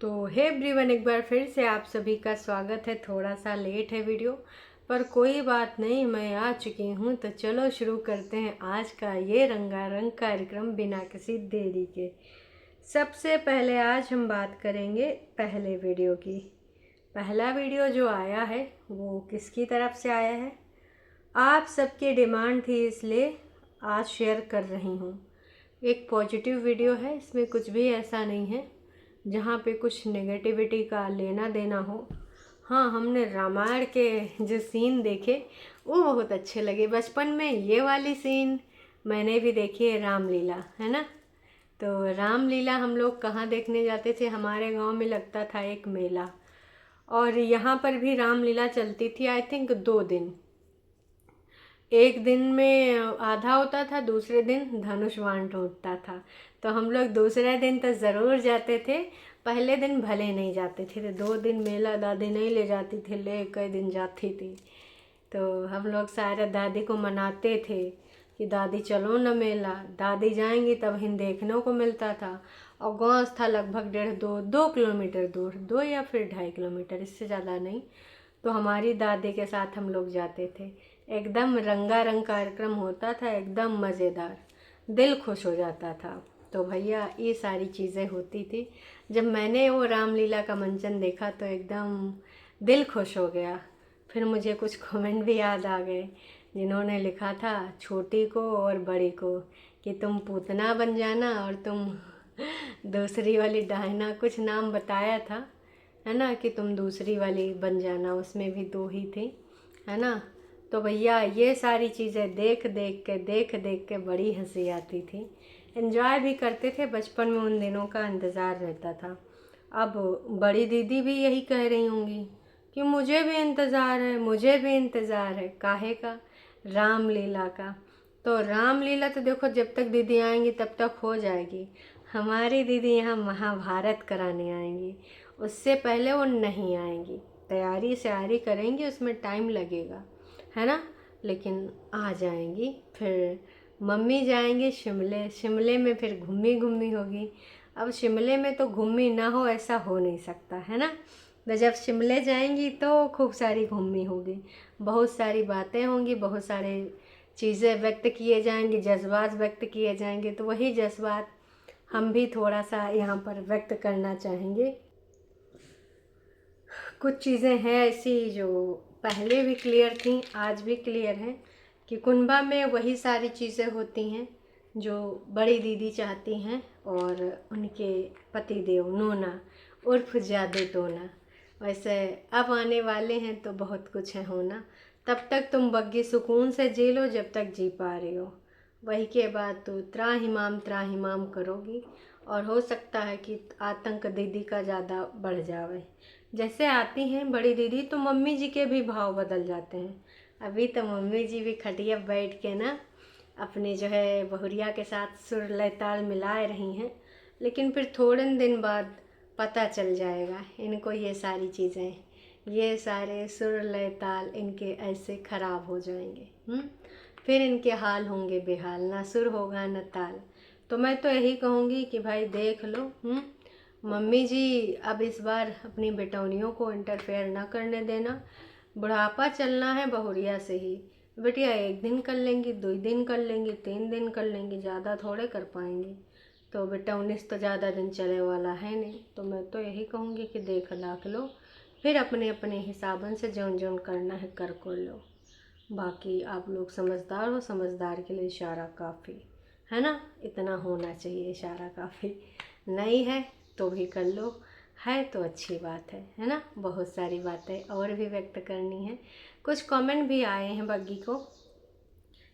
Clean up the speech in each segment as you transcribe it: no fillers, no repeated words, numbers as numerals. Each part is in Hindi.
तो हे एवरीवन, एक बार फिर से आप सभी का स्वागत है। थोड़ा सा लेट है वीडियो, पर कोई बात नहीं, मैं आ चुकी हूँ। तो चलो शुरू करते हैं आज का ये रंगारंग कार्यक्रम बिना किसी देरी के। सबसे पहले आज हम बात करेंगे पहले वीडियो की। पहला वीडियो जो आया है वो किसकी तरफ से आया है, आप सबकी डिमांड थी इसलिए आज शेयर कर रही हूँ। एक पॉजिटिव वीडियो है, इसमें कुछ भी ऐसा नहीं है जहाँ पे कुछ नेगेटिविटी का लेना देना हो। हाँ, हमने रामायण के जो सीन देखे वो बहुत अच्छे लगे। बचपन में ये वाली सीन मैंने भी देखी है, रामलीला, है ना। तो रामलीला हम लोग कहाँ देखने जाते थे, हमारे गांव में लगता था एक मेला, और यहाँ पर भी रामलीला चलती थी। आई थिंक 2 दिन, एक दिन में आधा होता था, दूसरे दिन धनुष बाण टूटता था। तो हम लोग दूसरे दिन तो ज़रूर जाते थे, पहले दिन भले नहीं जाते थे। तो 2 दिन मेला दादी नहीं ले जाती थी, ले कई दिन जाती थी। तो हम लोग सारे दादी को मनाते थे कि दादी चलो न मेला, दादी जाएंगी तब हिंद देखने को मिलता था। और गाँव था लगभग 1.5-2 किलोमीटर दूर, 2 या फिर 2.5 किलोमीटर, इससे ज़्यादा नहीं। तो हमारी दादी के साथ हम लोग जाते थे। एकदम रंगारंग कार्यक्रम होता था, एकदम मज़ेदार, दिल खुश हो जाता था। तो भैया ये सारी चीज़ें होती थी। जब मैंने वो रामलीला का मंचन देखा तो एकदम दिल खुश हो गया। फिर मुझे कुछ कमेंट भी याद आ गए, जिन्होंने लिखा था छोटी को और बड़ी को कि तुम पूतना बन जाना और तुम दूसरी वाली डायना, कुछ नाम बताया था, है ना, कि तुम दूसरी वाली बन जाना। उसमें भी 2 ही थी, है ना। तो भैया ये सारी चीज़ें देख देख के बड़ी हंसी आती थी। एंजॉय भी करते थे, बचपन में उन दिनों का इंतज़ार रहता था। अब बड़ी दीदी भी यही कह रही होंगी कि मुझे भी इंतज़ार है, मुझे भी इंतज़ार है। काहे का? रामलीला का। तो रामलीला तो देखो जब तक दीदी आएंगी तब तक हो जाएगी। हमारी दीदी यहाँ महाभारत कराने आएंगी, उससे पहले वो नहीं आएंगी। तैयारी श्यारी करेंगी, उसमें टाइम लगेगा, है ना, लेकिन आ जाएंगी। फिर मम्मी जाएंगी शिमले, शिमले में फिर घूमी घूमी होगी। अब शिमले में तो घूमी ना हो ऐसा हो नहीं सकता, है ना। तो जब शिमले जाएंगी तो खूब सारी घूमी होगी, बहुत सारी बातें होंगी, बहुत सारे चीज़ें व्यक्त किए जाएंगे, जज्बात व्यक्त किए जाएंगे। तो वही जज्बात हम भी थोड़ा सा यहाँ पर व्यक्त करना चाहेंगे। कुछ चीज़ें हैं ऐसी जो पहले भी क्लियर थी, आज भी क्लियर हैं, कि कुनबा में वही सारी चीज़ें होती हैं जो बड़ी दीदी चाहती हैं और उनके पतिदेव नोना उर्फ जादू टोना। वैसे अब आने वाले हैं तो बहुत कुछ है होना। तब तक तुम बग्गी सुकून से जी लो जब तक जी पा रही हो, वही के बाद तो त्राहिमाम करोगी। और हो सकता है कि आतंक दीदी का ज़्यादा बढ़ जावे। जैसे आती हैं बड़ी दीदी तो मम्मी जी के भी भाव बदल जाते हैं। अभी तो मम्मी जी भी खटिया बैठ के ना अपने जो है बहुरिया के साथ सुर लय ताल मिलाए रही हैं, लेकिन फिर थोड़े दिन बाद पता चल जाएगा इनको, ये सारी चीज़ें, ये सारे सुर लय ताल इनके ऐसे ख़राब हो जाएंगे। फिर इनके हाल होंगे बेहाल, ना सुर होगा न ताल। तो मैं तो यही कहूँगी कि भाई देख लो, मम्मी जी अब इस बार अपनी बेटौनियों को इंटरफेयर ना करने देना। बुढ़ापा चलना है बहुरिया से ही। बेटिया 1 दिन कर लेंगी, 2 दिन कर लेंगी, 3 दिन कर लेंगी, ज़्यादा थोड़े कर पाएंगी। तो बेटौनिस तो ज़्यादा दिन चले वाला है नहीं। तो मैं तो यही कहूँगी कि देख दाख लो, फिर अपने अपने हिसाबन से जौन जौन करना है कर को लो। बाकी आप लोग समझदार हो, समझदार के लिए इशारा काफ़ी, है ना। इतना होना चाहिए, इशारा काफ़ी। नहीं है तो भी कर लो, है तो अच्छी बात है ना। बहुत सारी बातें और भी व्यक्त करनी है। कुछ कमेंट भी आए हैं बग्गी को,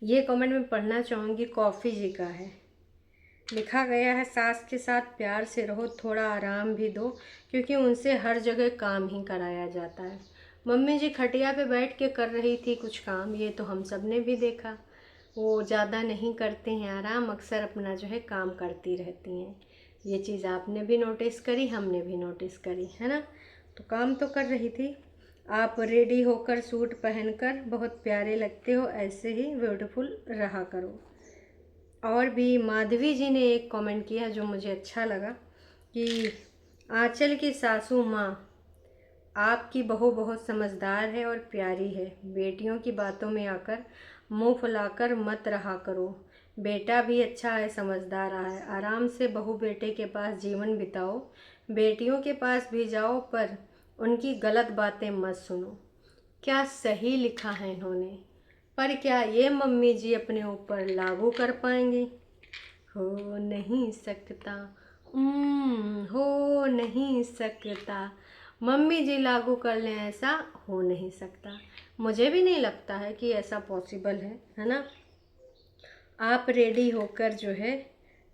ये कमेंट मैं पढ़ना चाहूँगी। कॉफ़ी जी का है, लिखा गया है सास के साथ प्यार से रहो, थोड़ा आराम भी दो, क्योंकि उनसे हर जगह काम ही कराया जाता है। मम्मी जी खटिया पे बैठ के कर रही थी कुछ काम, ये तो हम सब ने भी देखा। वो ज़्यादा नहीं करते हैं आराम, अक्सर अपना जो है काम करती रहती हैं। ये चीज़ आपने भी नोटिस करी, हमने भी नोटिस करी, है ना। तो काम तो कर रही थी। आप रेडी होकर सूट पहनकर बहुत प्यारे लगते हो, ऐसे ही ब्यूटीफुल रहा करो। और भी माधवी जी ने एक कमेंट किया जो मुझे अच्छा लगा कि आंचल की सासू माँ, आपकी बहू बहुत समझदार है और प्यारी है। बेटियों की बातों में आकर मुंह फुलाकर मत रहा करो। बेटा भी अच्छा है, समझदार है। आराम से बहू बेटे के पास जीवन बिताओ। बेटियों के पास भी जाओ पर उनकी गलत बातें मत सुनो। क्या सही लिखा है इन्होंने, पर क्या ये मम्मी जी अपने ऊपर लागू कर पाएंगी? हो नहीं सकता, हो नहीं सकता। मम्मी जी लागू कर लें ऐसा हो नहीं सकता। मुझे भी नहीं लगता है कि ऐसा पॉसिबल है ना। आप रेडी होकर जो है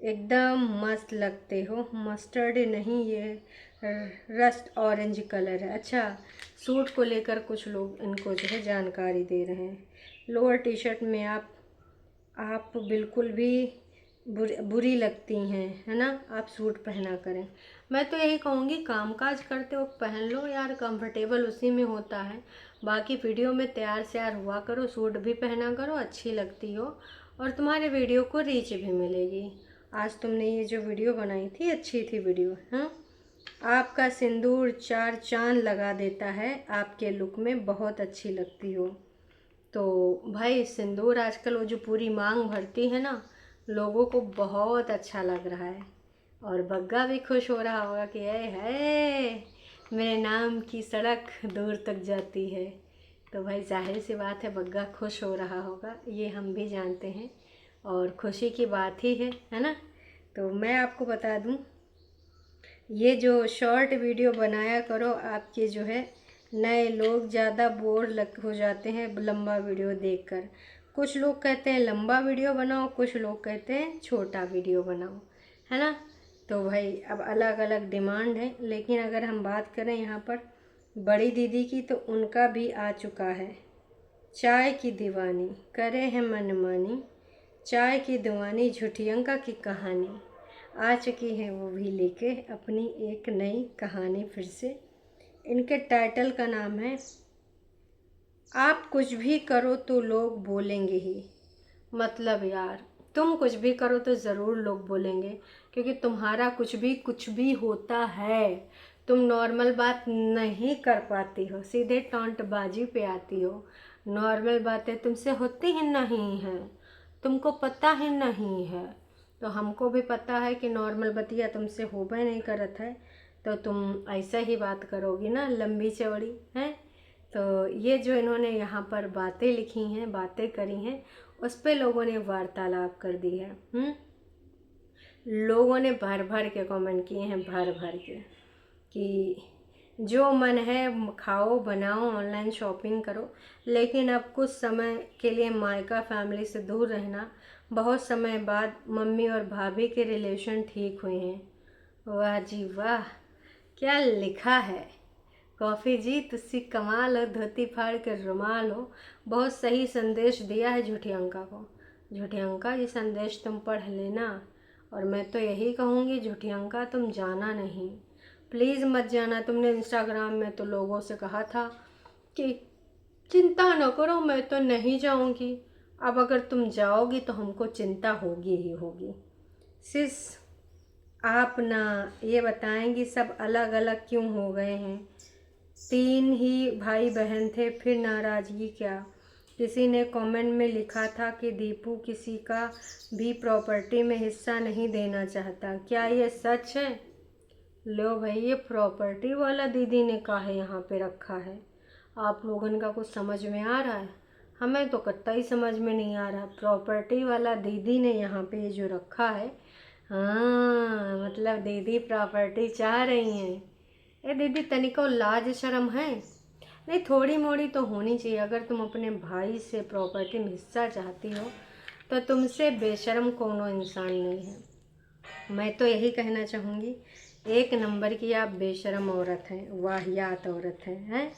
एकदम मस्त लगते हो। मस्टर्ड नहीं, ये रस्ट ऑरेंज कलर है। अच्छा, सूट को लेकर कुछ लोग इनको जो है जानकारी दे रहे हैं। लोअर टी शर्ट में आप बिल्कुल भी बुरी लगती हैं, है ना। आप सूट पहना करें। मैं तो यही कहूँगी, कामकाज करते वक्त पहन लो यार, कंफर्टेबल उसी में होता है। बाकी वीडियो में तैयार श्यार हुआ करो, सूट भी पहना करो, अच्छी लगती हो और तुम्हारे वीडियो को रीच भी मिलेगी। आज तुमने ये जो वीडियो बनाई थी अच्छी थी वीडियो। हाँ, आपका सिंदूर चार चांद लगा देता है, आपके लुक में बहुत अच्छी लगती हो। तो भाई सिंदूर आजकल वो जो पूरी मांग भरती है ना, लोगों को बहुत अच्छा लग रहा है। और बग्गा भी खुश हो रहा होगा कि है मेरे नाम की सड़क दूर तक जाती है। तो भाई जाहिर सी बात है बग्गा खुश हो रहा होगा, ये हम भी जानते हैं और खुशी की बात ही है ना। तो मैं आपको बता दूं, ये जो शॉर्ट वीडियो बनाया करो, आपके जो है नए लोग ज़्यादा बोर हो जाते हैं लंबा वीडियो देखकर। कुछ लोग कहते हैं लंबा वीडियो बनाओ, कुछ लोग कहते हैं छोटा वीडियो बनाओ, है ना। तो भाई अब अलग अलग डिमांड है। लेकिन अगर हम बात करें यहाँ पर बड़ी दीदी की, तो उनका भी आ चुका है चाय की दीवानी, करे हैं मनमानी। चाय की दीवानी झुठियंका की कहानी आ चुकी है, वो भी लेके अपनी एक नई कहानी फिर से। इनके टाइटल का नाम है आप कुछ भी करो तो लोग बोलेंगे ही। मतलब यार, तुम कुछ भी करो तो ज़रूर लोग बोलेंगे, क्योंकि तुम्हारा कुछ भी होता है। तुम नॉर्मल बात नहीं कर पाती हो, सीधे टॉन्टबाजी पे आती हो। नॉर्मल बातें तुमसे होती ही नहीं हैं, तुमको पता ही नहीं है। तो हमको भी पता है कि नॉर्मल बतिया तुमसे होबे नहीं करत है, तो तुम ऐसा ही बात करोगी ना, लंबी चौड़ी है। तो ये जो इन्होंने यहाँ पर बातें लिखी हैं, बातें करी हैं, उस पे लोगों ने वार्तालाप कर दी है। लोगों ने भर भर के कमेंट किए हैं, भर भर के, कि जो मन है खाओ बनाओ, ऑनलाइन शॉपिंग करो, लेकिन अब कुछ समय के लिए मायका फैमिली से दूर रहना। बहुत समय बाद मम्मी और भाभी के रिलेशन ठीक हुए हैं। वाह जी वाह, क्या लिखा है। कॉफ़ी जी तुसी कमाल हो, धोती फाड़ कर रुमाल हो। बहुत सही संदेश दिया है झूठियंका को। झूठियंका ये संदेश तुम पढ़ लेना। और मैं तो यही कहूँगी झूठियंका तुम जाना नहीं, प्लीज़ मत जाना। तुमने इंस्टाग्राम में तो लोगों से कहा था कि चिंता न करो मैं तो नहीं जाऊँगी। अब अगर तुम जाओगी तो हमको चिंता होगी ही होगी। सिस आप ना ये बताएंगी सब अलग अलग क्यों हो गए हैं? 3 ही भाई बहन थे, फिर नाराज़गी क्या? किसी ने कमेंट में लिखा था कि दीपू किसी का भी प्रॉपर्टी में हिस्सा नहीं देना चाहता, क्या ये सच है? लो भाई, ये प्रॉपर्टी वाला दीदी ने काहे यहाँ पे रखा है? आप लोगों का कुछ समझ में आ रहा है? हमें तो कतई समझ में नहीं आ रहा। प्रॉपर्टी वाला दीदी ने यहाँ पे ये जो रखा है, हाँ मतलब दीदी प्रॉपर्टी चाह रही हैं। ए दीदी, तनिको लाज शर्म है? नहीं, थोड़ी मोड़ी तो होनी चाहिए। अगर तुम अपने भाई से प्रॉपर्टी में हिस्सा चाहती हो तो तुमसे बेशर्म कोनो इंसान नहीं है। मैं तो यही कहना चाहूँगी, एक नंबर की आप बेशर्म औरत हैं, वाहियात औरत हैं।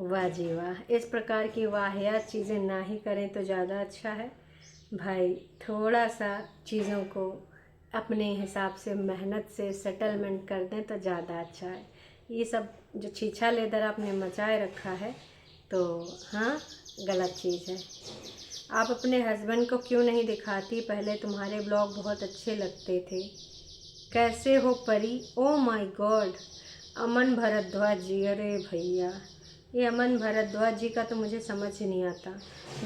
वाह जी वाह, इस प्रकार की वाहियात चीज़ें ना ही करें तो ज़्यादा अच्छा है भाई। थोड़ा सा चीज़ों को अपने हिसाब से मेहनत से सेटलमेंट कर दें तो ज़्यादा अच्छा है। ये सब जो छीछा लेदर आपने मचाए रखा है, तो हाँ गलत चीज़ है। आप अपने हस्बैंड को क्यों नहीं दिखाती? पहले तुम्हारे ब्लॉग बहुत अच्छे लगते थे। कैसे हो परी? ओ माय गॉड, अमन भारद्वाज जी। अरे भैया, ये अमन भारद्वाज जी का तो मुझे समझ ही नहीं आता।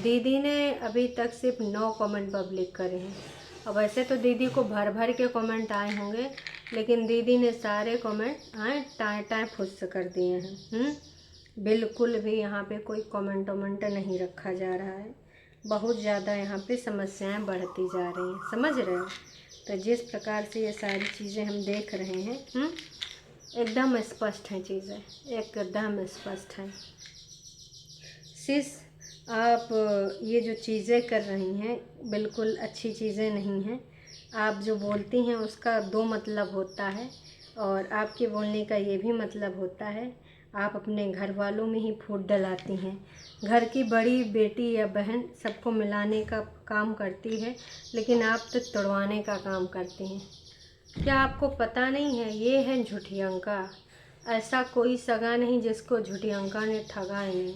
दीदी ने अभी तक सिर्फ 9 कमेंट पब्लिक करे हैं। और वैसे तो दीदी को भर भर के कमेंट आए होंगे, लेकिन दीदी ने सारे कमेंट टाएं टाएं फुस कर दिए हैं। बिल्कुल भी यहाँ पे कोई कमेंट वमेंट नहीं रखा जा रहा है। बहुत ज़्यादा यहाँ पे समस्याएं बढ़ती जा रही हैं, समझ रहे हो? तो जिस प्रकार से ये सारी चीज़ें हम देख रहे हैं, एकदम स्पष्ट हैं चीज़ें, एकदम स्पष्ट हैं। सिस, आप ये जो चीज़ें कर रही हैं बिल्कुल अच्छी चीज़ें नहीं हैं। आप जो बोलती हैं उसका 2 मतलब होता है, और आपके बोलने का ये भी मतलब होता है आप अपने घर वालों में ही फूट डलाती हैं। घर की बड़ी बेटी या बहन सबको मिलाने का काम करती है, लेकिन आप तो तोड़वाने का काम करती हैं। क्या आपको पता नहीं है ये है झूठियंका? ऐसा कोई सगा नहीं जिसको झूठियंका ने ठगा नहीं।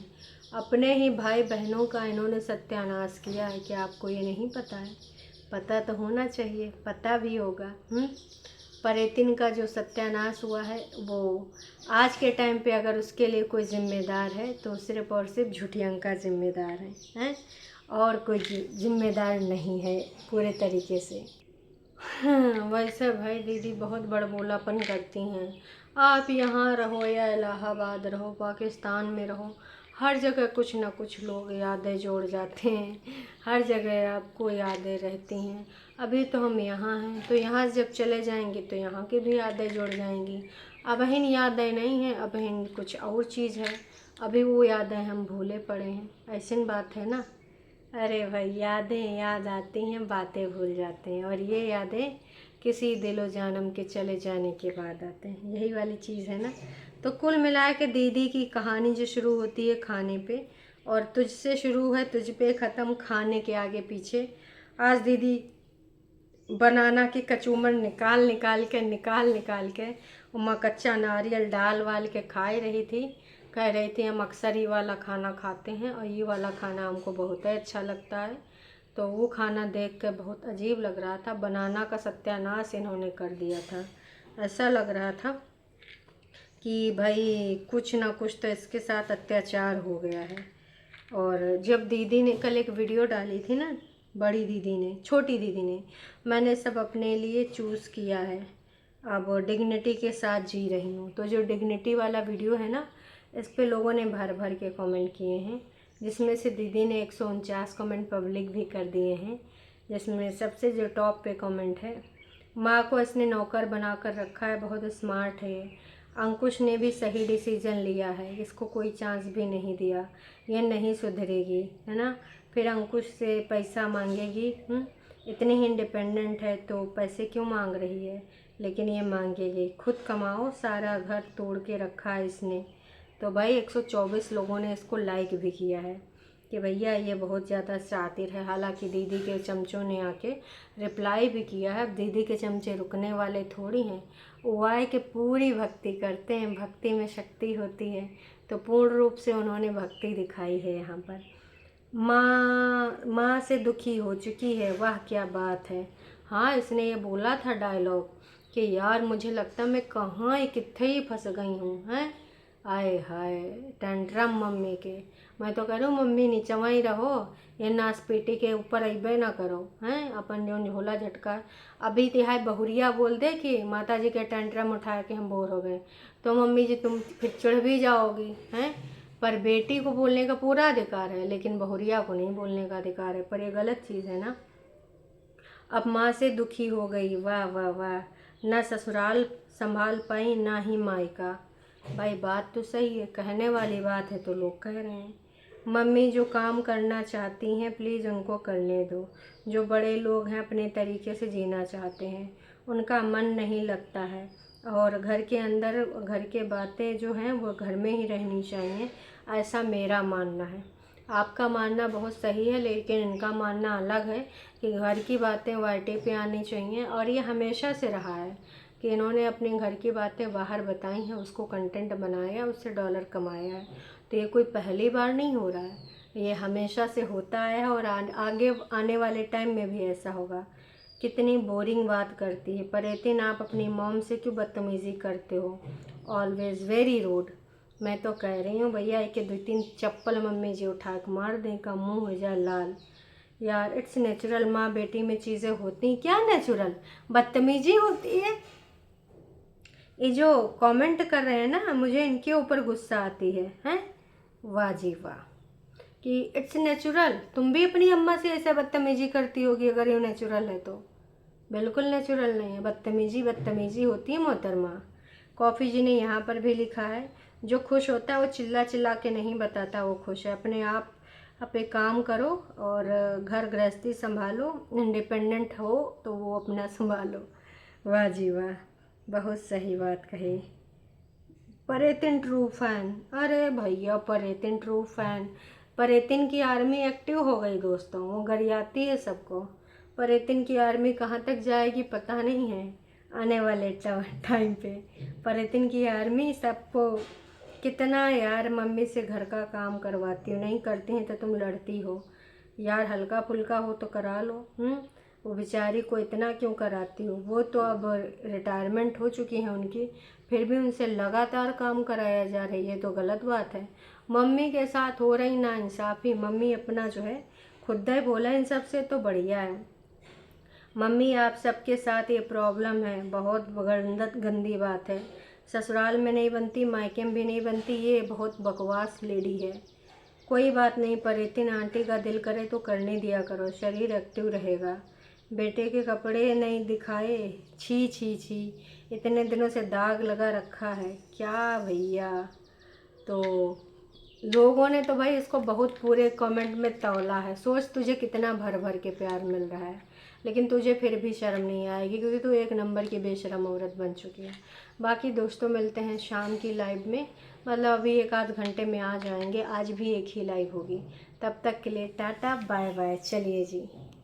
अपने ही भाई बहनों का इन्होंने सत्यानाश किया है। क्या आपको ये नहीं पता है? पता तो होना चाहिए, पता भी होगा। परेतिन का जो सत्यानाश हुआ है वो आज के टाइम पे अगर उसके लिए कोई जिम्मेदार है तो सिर्फ और सिर्फ झूठियंका जिम्मेदार हैं, और कोई जिम्मेदार नहीं है पूरे तरीके से। हाँ, वैसे भाई दीदी बहुत बड़बोलापन करती हैं। आप यहाँ रहो या इलाहाबाद रहो, पाकिस्तान में रहो, हर जगह कुछ ना कुछ लोग यादें जोड़ जाते हैं। हर जगह आपको यादें रहती हैं। अभी तो हम यहाँ हैं, तो यहाँ जब चले जाएंगे तो यहाँ की भी यादें जुड़ जाएंगी। अबहिन यादें नहीं हैं, अबहिन कुछ और चीज़ है। अभी वो यादें हम भूले पड़े हैं, ऐसी बात है ना। अरे भाई, यादें याद आती हैं, बातें भूल जाते हैं, और ये यादें किसी दिलो जानम के चले जाने के बाद आते हैं। यही वाली चीज़ है ना। तो कुल मिला के दीदी की कहानी जो शुरू होती है खाने पे, और तुझसे शुरू है तुझ पे ख़त्म खाने के आगे पीछे। आज दीदी बनाना की कचूमर निकाल निकाल के उमा कच्चा नारियल डाल वाल के खाई रही थी। कह रही थी हम अक्सर ही वाला खाना खाते हैं और ये वाला खाना हमको बहुत ही अच्छा लगता है। तो वो खाना देख कर बहुत अजीब लग रहा था। बनाना का सत्यानाश इन्होंने कर दिया था। ऐसा लग रहा था कि भाई कुछ ना कुछ तो इसके साथ अत्याचार हो गया है। और जब दीदी ने कल एक वीडियो डाली थी ना, बड़ी दीदी ने, छोटी दीदी ने, मैंने सब अपने लिए चूज़ किया है, अब डिग्निटी के साथ जी रही हूँ। तो जो डिग्निटी वाला वीडियो है ना, इस पे लोगों ने भर भर के कमेंट किए हैं, जिसमें से दीदी ने 149 कमेंट पब्लिक भी कर दिए हैं। जिसमें सबसे जो टॉप पे कमेंट है, माँ को इसने नौकर बना कर रखा है, बहुत स्मार्ट है। अंकुश ने भी सही डिसीजन लिया है, इसको कोई चांस भी नहीं दिया, ये नहीं सुधरेगी, है ना। फिर अंकुश से पैसा मांगेगी। इतनी ही इंडिपेंडेंट है तो पैसे क्यों मांग रही है? लेकिन ये मांगेगी। खुद कमाओ, सारा घर तोड़ के रखा है इसने। तो भाई 124 लोगों ने इसको लाइक भी किया है कि भैया ये बहुत ज़्यादा शातिर है। हालांकि दीदी के चमचों ने आके रिप्लाई भी किया है। अब दीदी के चमचे रुकने वाले थोड़ी हैं, वो आए कि पूरी भक्ति करते हैं। भक्ति में शक्ति होती है, तो पूर्ण रूप से उन्होंने भक्ति दिखाई है यहाँ पर। माँ से दुखी हो चुकी है, वाह क्या बात है। हाँ, इसने ये बोला था डायलॉग कि यार मुझे लगता मैं कहाँ कित्थे ही फंस गई हूँ, हैं। आए हाय, टेंट्रम मम्मी के। मैं तो कह रही हूँ मम्मी नीचवा ही रहो, ये नासपीटी के ऊपर अबे ना करो, हैं। अपन जो झोला झटका अभी तिहाई बहुरिया बोल दे कि माता जी के टेंट्रम उठा के हम बोर हो गए, तो मम्मी जी तुम फिर चिढ़ भी जाओगी, हैं। पर बेटी को बोलने का पूरा अधिकार है, लेकिन बहुरिया को नहीं बोलने का अधिकार है। पर ये गलत चीज़ है ना। अब माँ से दुखी हो गई, वाह वाह वाह। ना ससुराल संभाल पाई ना ही मायका। भाई बात तो सही है, कहने वाली बात है तो लोग कह रहे हैं। मम्मी जो काम करना चाहती हैं प्लीज़ उनको करने दो। जो बड़े लोग हैं अपने तरीके से जीना चाहते हैं, उनका मन नहीं लगता है। और घर के अंदर घर के बातें जो हैं वो घर में ही रहनी चाहिए, ऐसा मेरा मानना है। आपका मानना बहुत सही है, लेकिन इनका मानना अलग है कि घर की बातें वाईटी पे आनी चाहिए। और ये हमेशा से रहा है कि इन्होंने अपने घर की बातें बाहर बताई हैं, उसको कंटेंट बनाया, उससे डॉलर कमाया है। तो ये कोई पहली बार नहीं हो रहा है, ये हमेशा से होता है और आगे आने वाले टाइम में भी ऐसा होगा कितनी बोरिंग बात करती है। पर एतिन आप अपनी मॉम से क्यों बदतमीज़ी करते हो? Always very rude. मैं तो कह रही हूँ भैया एक 2-3 चप्पल मम्मी जी उठा के मार दें का मुँह हो जाए लाल। यार इट्स नेचुरल, माँ बेटी में चीज़ें होती। क्या नेचुरल? बदतमीजी होती है। ये जो कमेंट कर रहे हैं ना, मुझे इनके ऊपर गुस्सा आती है। हैं? वाह जी वाह, कि इट्स नेचुरल। तुम भी अपनी अम्मा से ऐसे बदतमीजी करती होगी अगर ये नेचुरल है तो। बिल्कुल नेचुरल नहीं है, बदतमीजी बदतमीजी होती है मोहतरमा। कॉफ़ी जी ने यहाँ पर भी लिखा है, जो खुश होता है वो चिल्ला चिल्ला के नहीं बताता वो खुश है। अपने आप पे काम करो और घर गृहस्थी संभालो, इंडिपेंडेंट हो तो वो अपना संभालो। वाह जी वाह, बहुत सही बात कही। परेतिन ट्रू फैन, अरे भैया परेतिन ट्रू फैन। परेतिन की आर्मी एक्टिव हो गई दोस्तों, वो गरियाती है सबको। परेतिन की आर्मी कहाँ तक जाएगी पता नहीं है आने वाले टाइम पे। परेतिन की आर्मी सबको कितना यार मम्मी से घर का काम करवाती हो, नहीं करती हैं तो तुम लड़ती हो। यार हल्का फुल्का हो तो करा लो। वो बेचारी को इतना क्यों कराती हो? वो तो अब रिटायरमेंट हो चुकी है उनकी, फिर भी उनसे लगातार काम कराया जा रही है तो गलत बात है। मम्मी के साथ हो रही नाइंसाफ़ी। मम्मी अपना जो है खुद ही बोला इन सब से तो बढ़िया है। मम्मी आप सबके साथ ये प्रॉब्लम है, बहुत गंदी बात है। ससुराल में नहीं बनती, मायके में भी नहीं बनती, ये बहुत बकवास लेडी है। कोई बात नहीं, पर इतनी आंटी का दिल करे तो करने दिया करो, शरीर एक्टिव रहेगा। बेटे के कपड़े नहीं दिखाए, छी छी छी, इतने दिनों से दाग लगा रखा है क्या भैया? तो लोगों ने तो भाई इसको बहुत पूरे कमेंट में तौला है। सोच तुझे कितना भर भर के प्यार मिल रहा है, लेकिन तुझे फिर भी शर्म नहीं आएगी क्योंकि तू एक नंबर की बेशरम औरत बन चुकी है। बाकी दोस्तों मिलते हैं शाम की लाइव में, मतलब अभी 1 आध घंटे में आ जाएंगे, आज भी एक ही लाइव होगी। तब तक के लिए टाटा बाय बाय, चलिए जी।